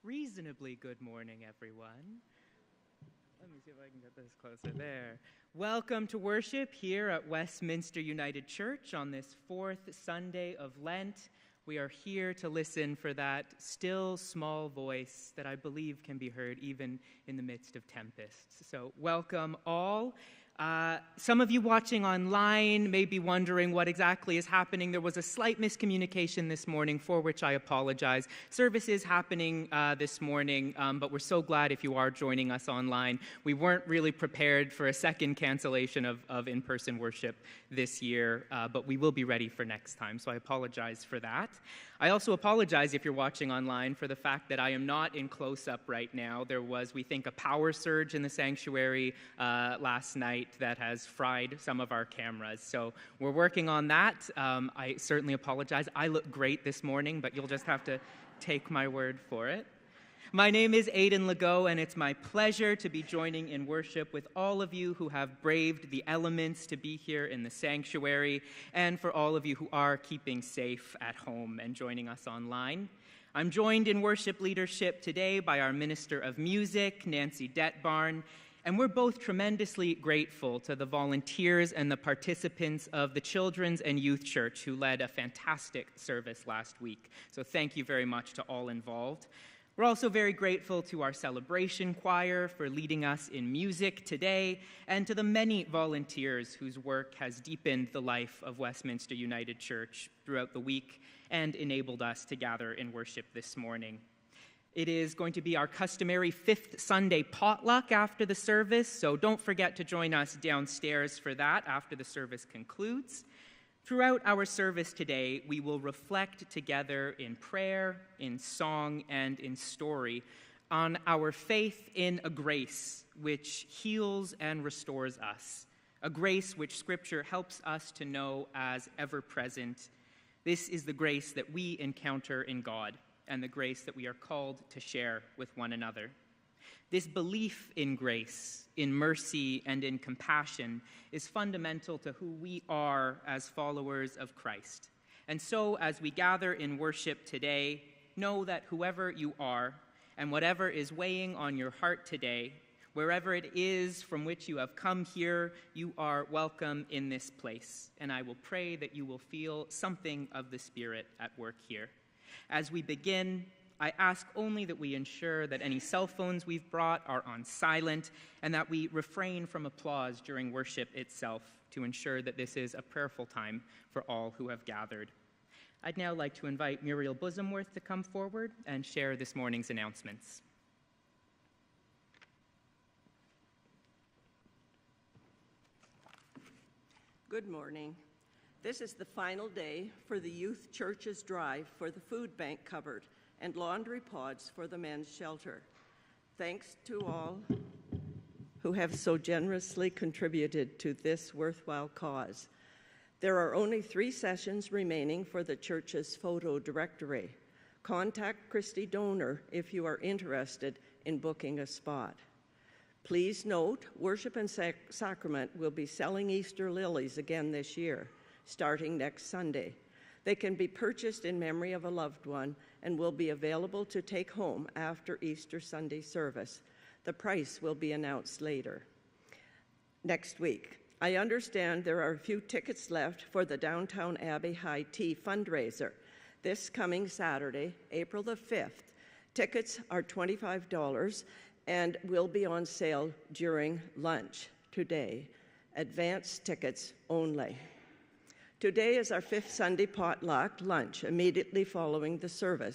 Reasonably good morning, everyone. Let me see if I can get this closer there. Welcome to worship here at Westminster United Church on this fourth Sunday of Lent. We are here to listen for that still small voice that I believe can be heard even in the midst of tempests. So welcome all. Some of you watching online may be wondering what exactly is happening. There was a slight miscommunication this morning, for which I apologize. Service is happening this morning, but we're so glad if you are joining us online. We weren't really prepared for a second cancellation of in-person worship this year, but we will be ready for next time, so I apologize for that. I also apologize if you're watching online for the fact that I am not in close-up right now. There was, we think, a power surge in the sanctuary last night that has fried some of our cameras. So we're working on that. I certainly apologize. I look great this morning, but you'll just have to take my word for it. My name is Aidan Legault, and it's my pleasure to be joining in worship with all of you who have braved the elements to be here in the sanctuary, and for all of you who are keeping safe at home and joining us online. I'm joined in worship leadership today by our Minister of Music, Nancy Detbarn, and we're both tremendously grateful to the volunteers and the participants of the Children's and Youth Church who led a fantastic service last week. So thank you very much to all involved. We're also very grateful to our celebration choir for leading us in music today, and to the many volunteers whose work has deepened the life of Westminster United Church throughout the week and enabled us to gather in worship this morning. It is going to be our customary fifth Sunday potluck after the service, so don't forget to join us downstairs for that after the service concludes. Throughout our service today, we will reflect together in prayer, in song, and in story on our faith in a grace which heals and restores us, a grace which Scripture helps us to know as ever-present. This is the grace that we encounter in God and the grace that we are called to share with one another. This belief in grace, in mercy, and in compassion is fundamental to who we are as followers of Christ. And so, as we gather in worship today, know that whoever you are and whatever is weighing on your heart today, wherever it is from which you have come here, you are welcome in this place. And I will pray that you will feel something of the Spirit at work here. As we begin, I ask only that we ensure that any cell phones we've brought are on silent and that we refrain from applause during worship itself to ensure that this is a prayerful time for all who have gathered. I'd now like to invite Muriel Bosomworth to come forward and share this morning's announcements. Good morning. This is the final day for the Youth Church's drive for the food bank cupboard and laundry pods for the men's shelter. Thanks to all who have so generously contributed to this worthwhile cause. There are only 3 sessions remaining for the church's photo directory. Contact Christy Donor if you are interested in booking a spot. Please note, Worship and Sacrament will be selling Easter lilies again this year, starting next Sunday. They can be purchased in memory of a loved one and will be available to take home after Easter Sunday service. The price will be announced later. Next week, I understand there are a few tickets left for the Downtown Abbey High Tea fundraiser this coming Saturday, April the 5th. Tickets are $25 and will be on sale during lunch today. Advance tickets only. Today is our 5th Sunday potluck lunch immediately following the service.